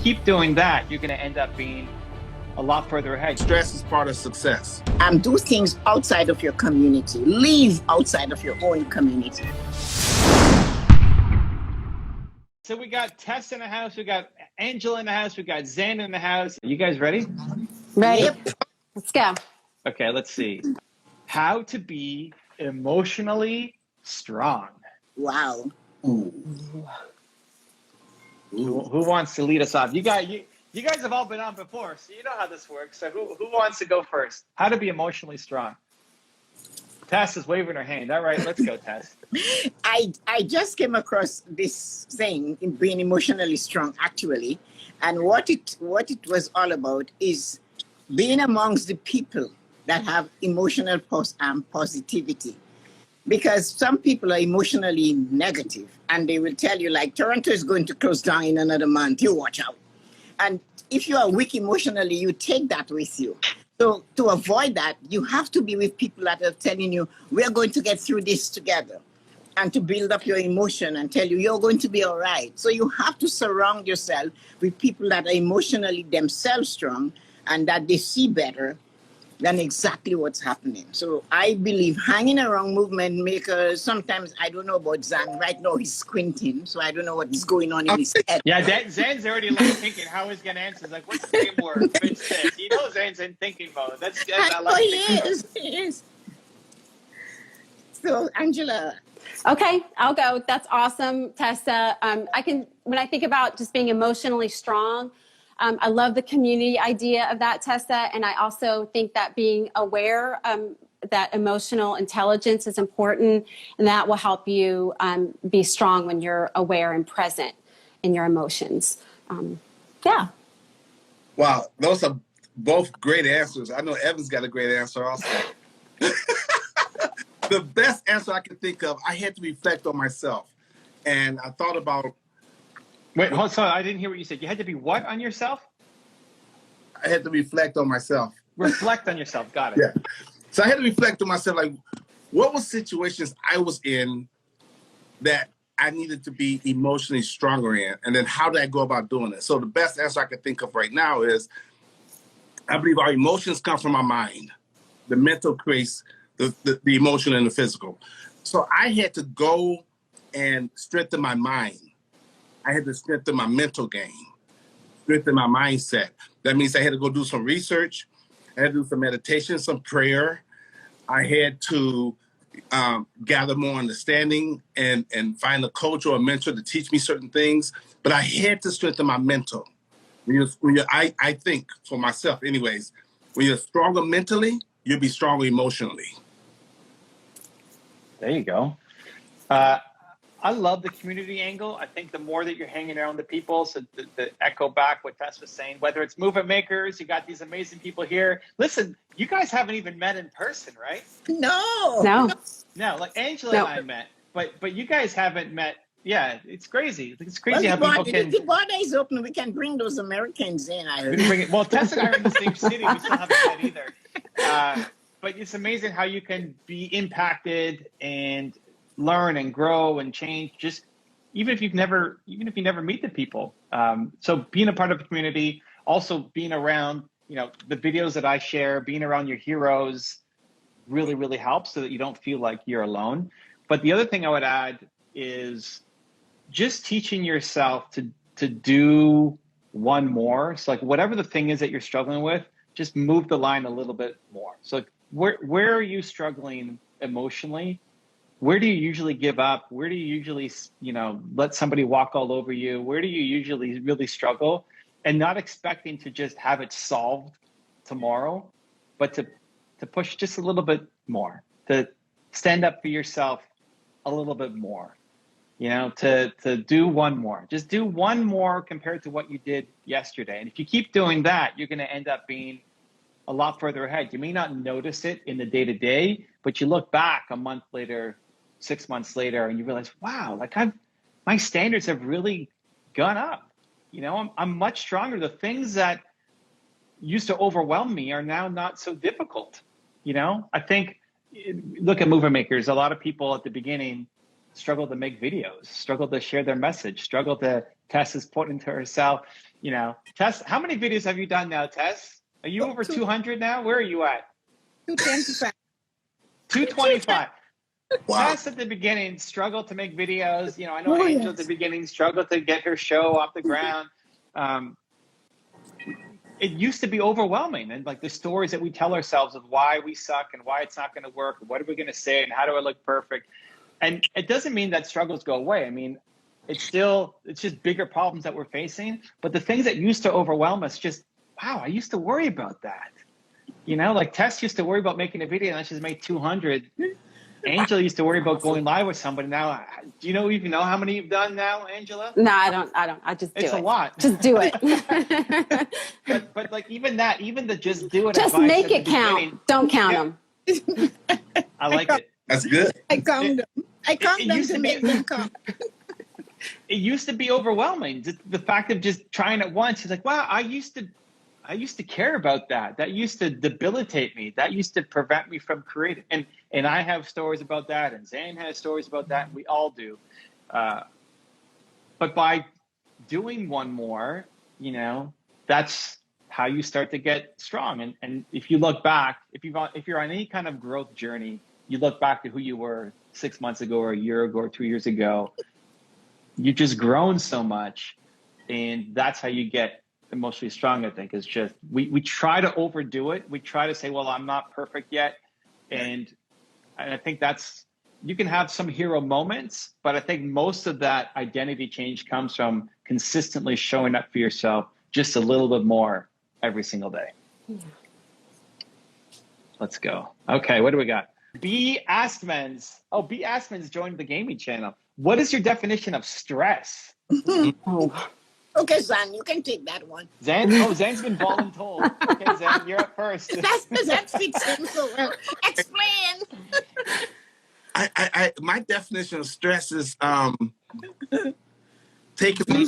keep doing that, you're going to end up being a lot further ahead. Stress is part of success. Do things outside of your community. Live outside of your own community. So we got Tess in the house, we got Angela in the house, we got Zan in the house. You guys ready? Ready. Yep. Let's go. Okay, let's see. How to be emotionally strong. Wow. Ooh. Who wants to lead us off? You guys have all been on before, so you know how this works. So who wants to go first? How to be emotionally strong? Tess is waving her hand. All right, let's go, Tess. I just came across this thing in being emotionally strong, actually, and what it was all about is being amongst the people that have emotional positivity. Because some people are emotionally negative, and they will tell you, like, Toronto is going to close down in another month, you watch out. And if you are weak emotionally, you take that with you. So to avoid that, you have to be with people that are telling you, we're going to get through this together, and to build up your emotion and tell you, you're going to be all right. So you have to surround yourself with people that are emotionally themselves strong and that they see better than exactly what's happening. So I believe hanging around movement makers, sometimes I don't know about Zan. Right now he's squinting, so I don't know what is going on in his head. Yeah, Zan's already like thinking how he's going to answer. He's like, what's the same word? Fix this. You know Zan's in thinking mode. I like He is. So Angela. Okay, I'll go. That's awesome, Tessa. When I think about just being emotionally strong, I love the community idea of that, Tessa. And I also think that being aware that emotional intelligence is important, and that will help you be strong when you're aware and present in your emotions. Yeah. Wow, those are both great answers. I know Evan's got a great answer also. The best answer I can think of, I had to reflect on myself. And I thought about... Wait, hold on. I didn't hear what you said. You had to be what on yourself? I had to reflect on myself. Reflect on yourself. Got it. Yeah. So I had to reflect on myself, like, what were situations I was in that I needed to be emotionally stronger in? And then how did I go about doing it? So the best answer I can think of right now is, I believe our emotions come from our mind. The mental creates the emotion and the physical. So I had to go and strengthen my mind. I had to strengthen my mental game, strengthen my mindset. That means I had to go do some research. I had to do some meditation, some prayer. I had to gather more understanding and find a coach or a mentor to teach me certain things. But I had to strengthen my mental. I think, for myself anyways, when you're stronger mentally, you'll be stronger emotionally. There you go. I love the community angle. I think the more that you're hanging around the people, so the echo back what Tess was saying, whether it's movement makers, you got these amazing people here. Listen, you guys haven't even met in person, right? No. Like Angela and I met, but you guys haven't met. Yeah, it's crazy. It's crazy how people can. The border is open. We can bring those Americans in. Well, Tess and I are in the same city. We still haven't met either. But it's amazing how you can be impacted and learn and grow and change, just even if you never meet the people. So being a part of a community, also being around, the videos that I share, being around your heroes really, really helps so that you don't feel like you're alone. But the other thing I would add is just teaching yourself to do one more. So like whatever the thing is that you're struggling with, just move the line a little bit more. So where are you struggling emotionally? Where do you usually give up? Where do you usually, let somebody walk all over you? Where do you usually really struggle? And not expecting to just have it solved tomorrow, but to push just a little bit more, to stand up for yourself a little bit more, to do one more. Just do one more compared to what you did yesterday. And if you keep doing that, you're going to end up being a lot further ahead. You may not notice it in the day-to-day, but you look back a month later, 6 months later, and you realize, wow, like my standards have really gone up. I'm much stronger. The things that used to overwhelm me are now not so difficult. I think, look at movement makers. A lot of people at the beginning struggle to make videos, struggle to share their message, struggle to Tess is put into herself, You know, Tess, how many videos have you done now, Tess? Are you over 200 now? Where are you at? 225. 225. Wow. Tess at the beginning struggled to make videos. You know, I know Oh, Angel yes. at the beginning struggled to get her show off the ground. It used to be overwhelming, and like the stories that we tell ourselves of why we suck and why it's not going to work, what are we going to say, and how do I look perfect? And it doesn't mean that struggles go away. I mean, it's just bigger problems that we're facing. But the things that used to overwhelm us, just wow, I used to worry about that. You know, like Tess used to worry about making a video, and she's made 200. Angela used to worry about going live with somebody. Now, do you know even know how many you've done now, Angela? No, I don't. I just do it. It's a lot. Just do it. but like even the just do it. Just advice make at the it count. beginning, Don't count them. I like it. That's good. I count them. I count it them used to to be- make them count. It used to be overwhelming. The fact of just trying at once. It's like, wow, I used to care about that. That used to debilitate me. That used to prevent me from creating. And I have stories about that, and Zane has stories about that. And we all do. But by doing one more, you know, that's how you start to get strong. And if you look back, if you're on any kind of growth journey, you look back to who you were 6 months ago or a year ago or 2 years ago, you've just grown so much. And that's how you get emotionally strong, I think, is just we try to overdo it. We try to say, well, I'm not perfect yet. And I think you can have some hero moments, but I think most of that identity change comes from consistently showing up for yourself just a little bit more every single day. Yeah. Let's go. Okay, what do we got? B. Askmans. Oh, B. Askmans joined the gaming channel. What is your definition of stress? Oh. Okay, Zan, you can take that one. Zan? Oh, Zan's been voluntold. Okay, Zan, you're up first. That fits him so well. Explain. My definition of stress is taking on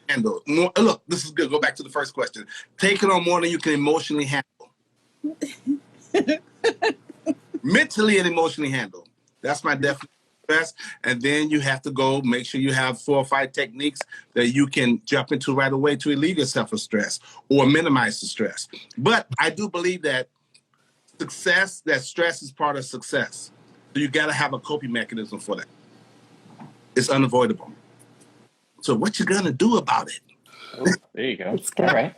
handle more. Look, this is good. Go back to the first question. Taking on more than you can emotionally handle. Mentally and emotionally handle. That's my definition of stress. And then you have to go make sure you have 4 or 5 techniques that you can jump into right away to relieve yourself of stress or minimize the stress. But I do believe that stress is part of success. So you got to have a coping mechanism for that. It's unavoidable. So what you gonna do about it? Oh, there you go. That's good. All right.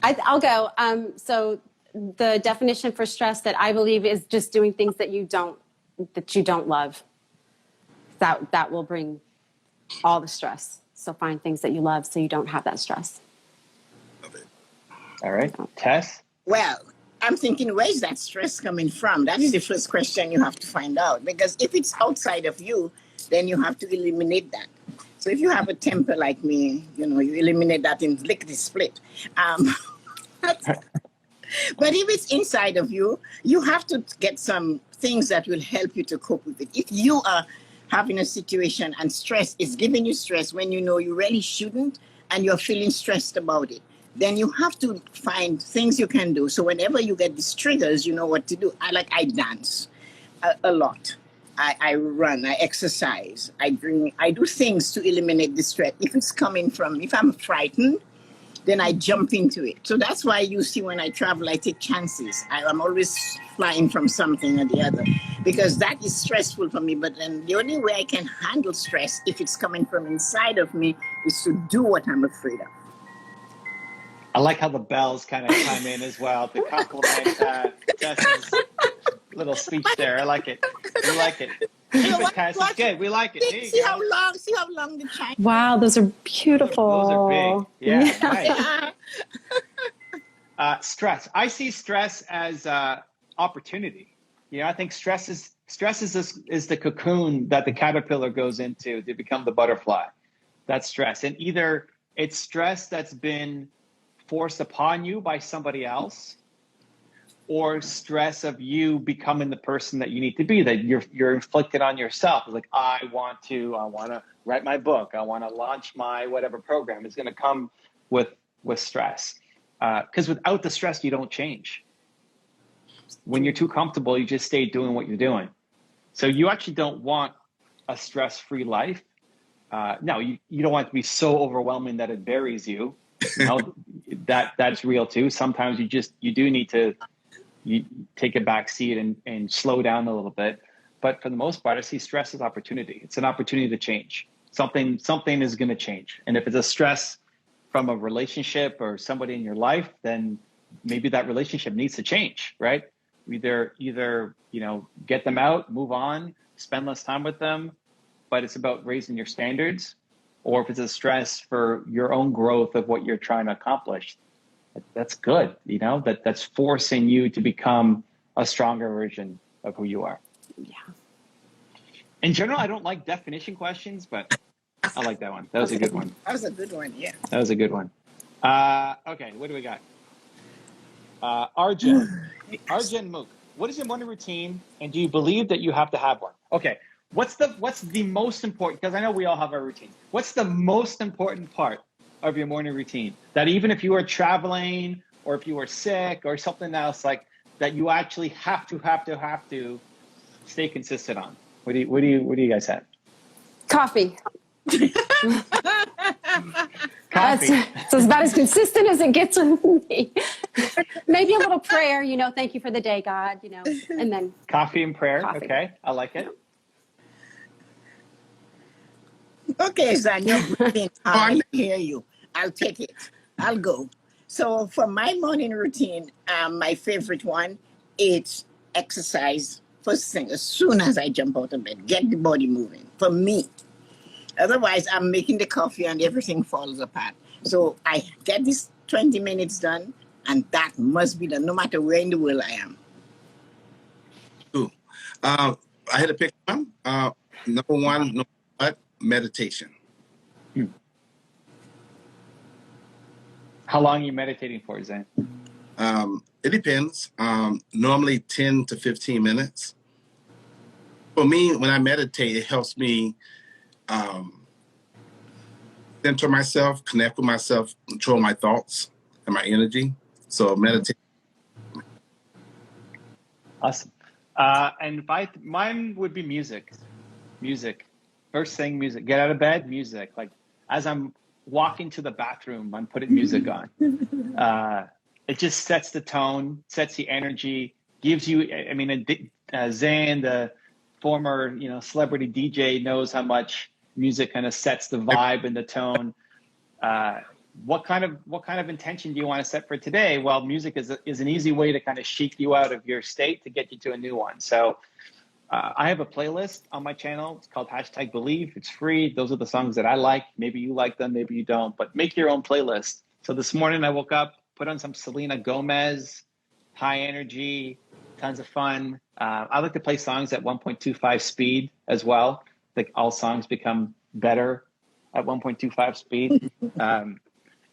I'll go. So the definition for stress that I believe is just doing things that you don't love. That will bring all the stress. So find things that you love so you don't have that stress. Love it. All right. Tess? Well, I'm thinking, where is that stress coming from? That is the first question you have to find out. Because if it's outside of you, then you have to eliminate that. So if you have a temper like me, you know, you eliminate that in lickety split. But if it's inside of you, you have to get some things that will help you to cope with it. If you are having a situation and stress is giving you stress when you know you really shouldn't and you're feeling stressed about it, then you have to find things you can do. So whenever you get these triggers, you know what to do. I dance a lot. I run, I exercise, I do things to eliminate the stress. If I'm frightened, then I jump into it. So that's why you see when I travel, I take chances. I'm always flying from something or the other because that is stressful for me. But then the only way I can handle stress if it's coming from inside of me is to do what I'm afraid of. I like how the bells kind of chime in as well to compliment Tess's little speech there. I like it. We like it. Keep it, Tess. It's good. We like it. See how long the chime. Wow, those are beautiful. Those are big. Yeah. Yeah. Nice. Stress. I see stress as opportunity. You know, I think stress is the cocoon that the caterpillar goes into to become the butterfly. That's stress. And either it's stress that's been forced upon you by somebody else, or stress of you becoming the person that you need to be, that you're inflicted on yourself. It's like, I want to write my book. I want to launch my whatever program. It's going to come with stress. Because without the stress, you don't change. When you're too comfortable, you just stay doing what you're doing. So you actually don't want a stress-free life. No, you don't want it to be so overwhelming that it buries you. You know, that's real too. Sometimes you do need to take a back seat and slow down a little bit. But for the most part, I see stress as opportunity. It's an opportunity to change. Something is going to change. And if it's a stress from a relationship or somebody in your life, then maybe that relationship needs to change, right? Either, you know, get them out, move on, spend less time with them, but it's about raising your standards. Or if it's a stress for your own growth of what you're trying to accomplish, that's good, you know, that's forcing you to become a stronger version of who you are. Yeah. In general, I don't like definition questions, but I like that one. That was a good one. That was a good one, yeah. That was a good one. Okay, what do we got? Arjun Mook, what is your morning routine, and do you believe that you have to have one? Okay, what's the most important, because I know we all have our routine. What's the most important part of your morning routine that even if you are traveling or if you are sick or something else, like that you actually have to stay consistent on? What do you guys have? Coffee. Coffee. That's about as consistent as it gets with me. Maybe a little prayer, you know, thank you for the day, God, you know, and then Coffee and prayer. Coffee. Okay, I like it. Okay, Zan, you're brilliant. I hear you. I'll take it. I'll go. So for my morning routine, my favorite one, it's exercise first thing as soon as I jump out of bed. Get the body moving for me. Otherwise, I'm making the coffee and everything falls apart. So I get this 20 minutes done, and that must be done no matter where in the world I am. Cool. I had to pick one. Number one, meditation. How long are you meditating for, Zane? It depends. Normally 10 to 15 minutes. For me, when I meditate, it helps me center myself, connect with myself, control my thoughts and my energy. So meditate. Awesome. And mine would be music. First thing, music. Get out of bed, music. Like as I'm walking to the bathroom, I'm putting music on. It just sets the tone, sets the energy, gives you. I mean, Zane, the former celebrity DJ, knows how much music kind of sets the vibe and the tone. What kind of intention do you want to set for today? Well, music is an easy way to kind of shake you out of your state to get you to a new one. So I have a playlist on my channel. It's called #Believe. It's free. Those are the songs that I like. Maybe you like them, maybe you don't, but make your own playlist. So this morning I woke up, put on some Selena Gomez, high energy, tons of fun. I like to play songs at 1.25 speed as well. Like all songs become better at 1.25 speed.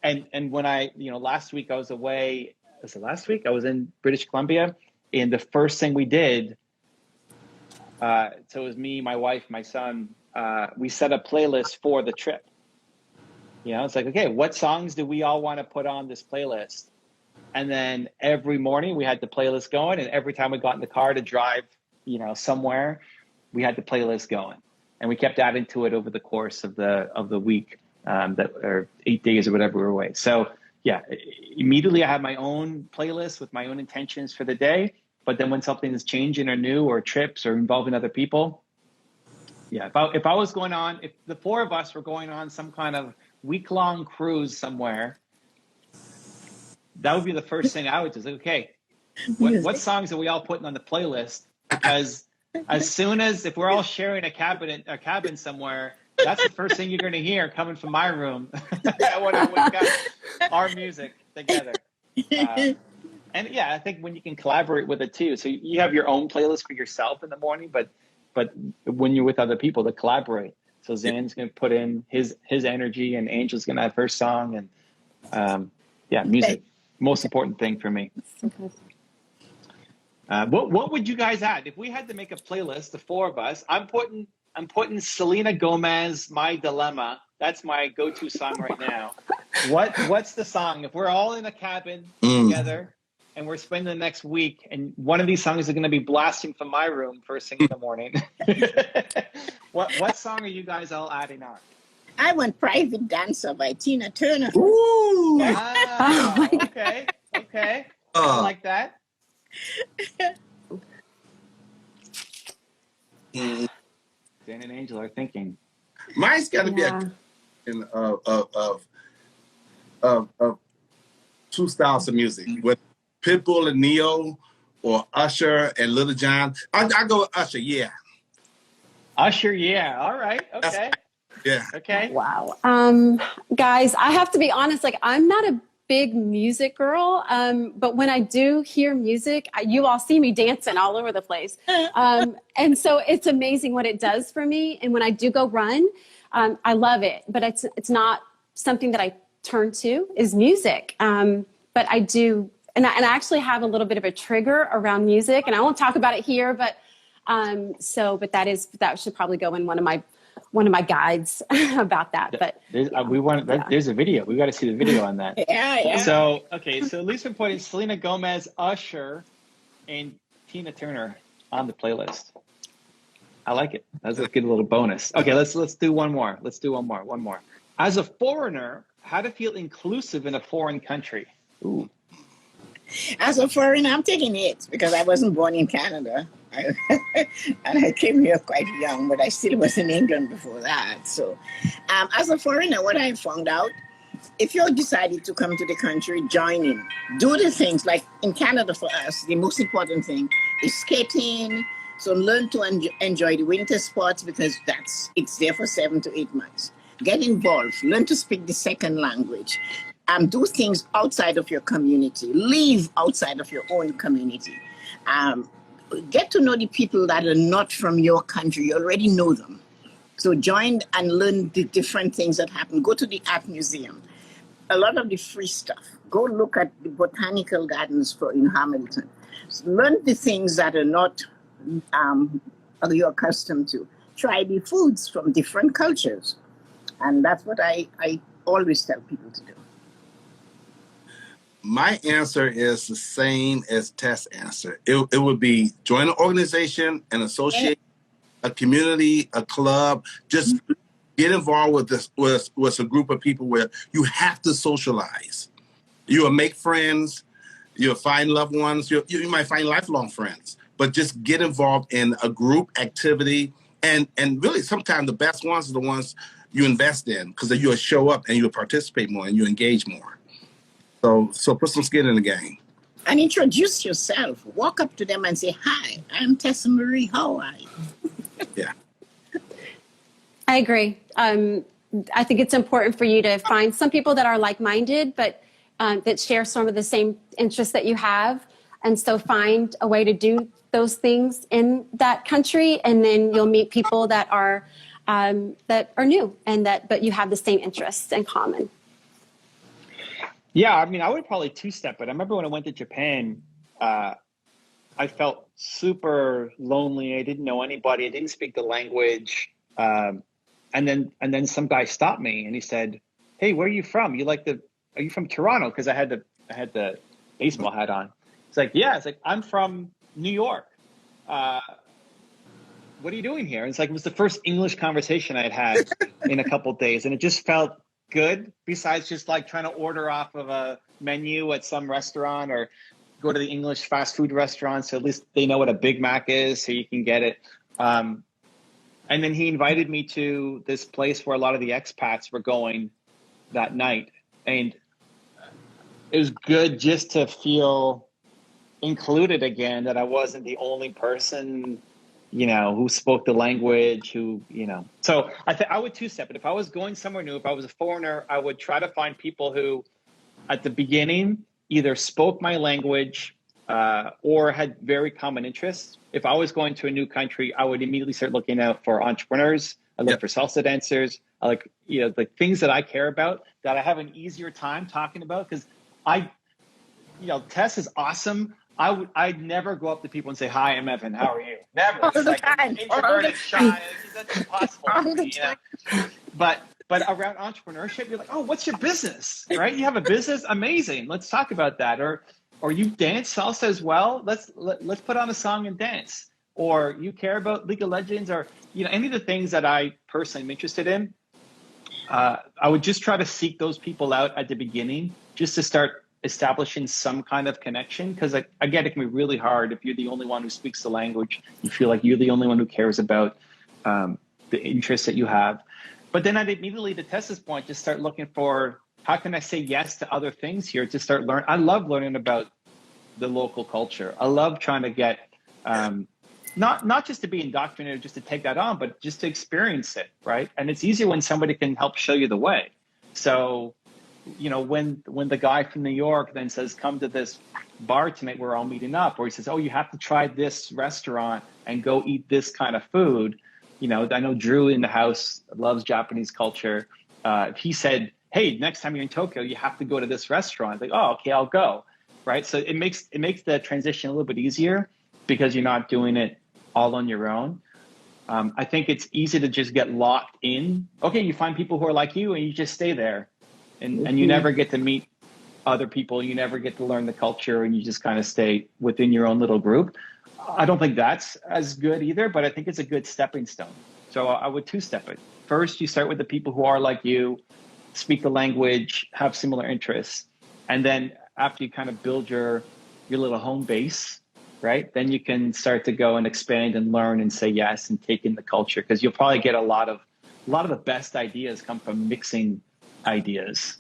And when last week I was away, was it last week? I was in British Columbia, and the first thing we did, so it was me, my wife, my son, we set a playlist for the trip. It's like, okay, what songs do we all want to put on this playlist? And then every morning we had the playlist going, and every time we got in the car to drive, somewhere, we had the playlist going. And we kept adding to it over the course of the week, or 8 days or whatever we were away. So yeah, immediately I have my own playlist with my own intentions for the day. But then when something is changing or new or trips or involving other people, yeah, if I was going on, if the four of us were going on some kind of week-long cruise somewhere, that would be the first thing I would do. Like, okay, what songs are we all putting on the playlist? Because as soon as, if we're all sharing a cabin somewhere, that's the first thing you're going to hear coming from my room when I wake up, our music together. And yeah, I think when you can collaborate with it too. So you have your own playlist for yourself in the morning, but when you're with other people, to collaborate. So Zan's going to put in his energy, and Angel's going to have her song, and yeah, music, most important thing for me. What would you guys add if we had to make a playlist? The four of us, I'm putting Selena Gomez, "My Dilemma." That's my go-to song right now. What's the song if we're all in a cabin together? And we're spending the next week, and one of these songs is going to be blasting from my room first thing in the morning. What song are you guys all adding on? I want Private Dancer by Tina Turner. Ooh. Wow. Okay. Okay. I like that. Dan and Angel are thinking. Mine's got to be a of two styles of music, with Pitbull and Neo, or Usher and Little John. I go with Usher, yeah. Usher, yeah. All right. Okay. Yeah. Okay. Wow. Guys, I have to be honest, like I'm not a big music girl, but when I do hear music, you all see me dancing all over the place. And so it's amazing what it does for me. And when I do go run, I love it, but it's not something that I turn to is music. But I do, and I actually have a little bit of a trigger around music, and I won't talk about it here, but but that should probably go in one of my guides about that. But there's a video. We got to see the video on that. Yeah. So okay, so Lisa pointed Selena Gomez, Usher, and Tina Turner on the playlist. I like it. That's a good little bonus. Okay, let's do one more. One more. As a foreigner, how to feel inclusive in a foreign country? Ooh. As a foreigner, I'm taking it because I wasn't born in Canada. And I came here quite young, but I still was in England before that. So as a foreigner, what I found out, if you're decided to come to the country, join in. Do the things like in Canada for us, the most important thing is skating. So learn to enjoy the winter sports because it's there for 7 to 8 months. Get involved, learn to speak the second language. Do things outside of your community. Live outside of your own community. Get to know the people that are not from your country. You already know them. So join and learn the different things that happen. Go to the art museum. A lot of the free stuff. Go look at the botanical gardens in Hamilton. So learn the things that are not you're accustomed to. Try the foods from different cultures. And that's what I always tell people to do. My answer is the same as Tess' answer. It would be join an organization, an association, a community, a club. Just get involved with a group of people where you have to socialize. You will make friends. You'll find loved ones. You might find lifelong friends. But just get involved in a group activity. And really, sometimes the best ones are the ones you invest in because you'll show up and you'll participate more and you engage more. So put some skin in the game. And introduce yourself. Walk up to them and say, "Hi, I'm Tessa Marie. How are you?" Yeah. I agree. I think it's important for you to find some people that are like-minded, but that share some of the same interests that you have. And so find a way to do those things in that country, and then you'll meet people that are new but you have the same interests in common. Yeah, I mean, I would probably two-step it. I remember when I went to Japan, I felt super lonely. I didn't know anybody. I didn't speak the language. And then some guy stopped me and he said, "Hey, where are you from? Are you from Toronto?" Because I had the baseball hat on. It's like, yeah. It's like, I'm from New York. What are you doing here? And it's like, it was the first English conversation I had in a couple of days, and it just felt good, besides just like trying to order off of a menu at some restaurant or go to the English fast food restaurant, so at least they know what a Big Mac is, so you can get it. And then he invited me to this place where a lot of the expats were going that night, and it was good just to feel included again, that I wasn't the only person who spoke the language, So I would two-step it. If I was going somewhere new, if I was a foreigner, I would try to find people who, at the beginning, either spoke my language or had very common interests. If I was going to a new country, I would immediately start looking out for entrepreneurs. I look for salsa dancers. I like, the things that I care about, that I have an easier time talking about, because Tess is awesome. I'd never go up to people and say, "Hi, I'm Evan. How are you?" Never. It's like introverted, shy. That's impossible. But around entrepreneurship, you're like, "Oh, what's your business? Right? You have a business? Amazing. Let's talk about that." Or you dance salsa as well. Let's put on a song and dance. Or you care about League of Legends, or any of the things that I personally am interested in. I would just try to seek those people out at the beginning, just to start establishing some kind of connection. Because again, it can be really hard if you're the only one who speaks the language. You feel like you're the only one who cares about the interests that you have. But then I'd immediately, to Tessa's point, just start looking for, how can I say yes to other things here to start learning? I love learning about the local culture. I love trying to get, not just to be indoctrinated, just to take that on, but just to experience it, right? And it's easier when somebody can help show you the way. So, you know, when the guy from New York then says, come to this bar tonight, we're all meeting up, or he says, oh, you have to try this restaurant and go eat this kind of food. You know, I know Drew in the house loves Japanese culture. If he said, hey, next time you're in Tokyo, you have to go to this restaurant. Like, oh, okay, I'll go. Right. So it makes the transition a little bit easier because you're not doing it all on your own. I think it's easy to just get locked in. Okay, you find people who are like you and you just stay there. And you never get to meet other people. You never get to learn the culture, and you just kind of stay within your own little group. I don't think that's as good either, but I think it's a good stepping stone. So I would two-step it. First, you start with the people who are like you, speak the language, have similar interests. And then after you kind of build your little home base, right, then you can start to go and expand and learn and say yes and take in the culture, because you'll probably get a lot of the best ideas come from mixing ideas.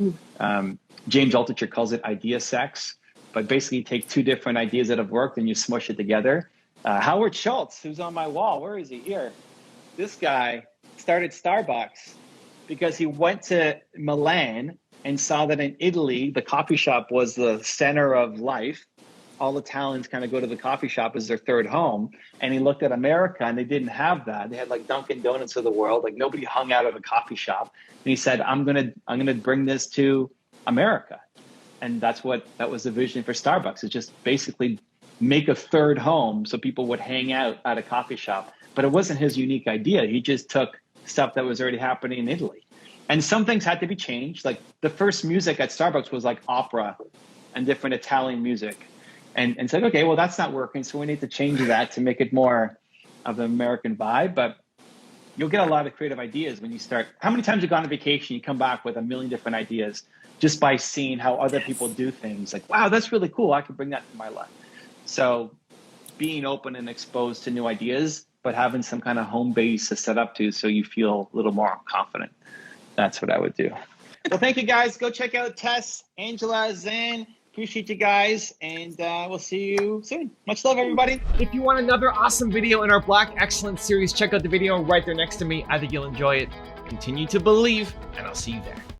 James Altucher calls it idea sex, but basically you take two different ideas that have worked and you smush it together. Howard Schultz, who's on my wall, where is he? Here. This guy started Starbucks because he went to Milan and saw that in Italy, the coffee shop was the center of life. All Italians kind of go to the coffee shop as their third home. And he looked at America and they didn't have that. They had like Dunkin' Donuts of the world. Like nobody hung out at a coffee shop. And he said, I'm gonna bring this to America. And that was the vision for Starbucks, is just basically make a third home so people would hang out at a coffee shop. But it wasn't his unique idea. He just took stuff that was already happening in Italy. And some things had to be changed. Like the first music at Starbucks was like opera and different Italian music. And said, okay, well, that's not working. So we need to change that to make it more of the American vibe. But you'll get a lot of creative ideas when you start. How many times you've gone on vacation, you come back with a million different ideas just by seeing how other people do things. Like, wow, that's really cool. I could bring that to my life. So being open and exposed to new ideas, but having some kind of home base to set up to so you feel a little more confident. That's what I would do. Well, thank you, guys. Go check out Tess, Angela, Zan. Appreciate you guys, and we'll see you soon. Much love, everybody. If you want another awesome video in our Black Excellence series, check out the video right there next to me. I think you'll enjoy it. Continue to believe, and I'll see you there.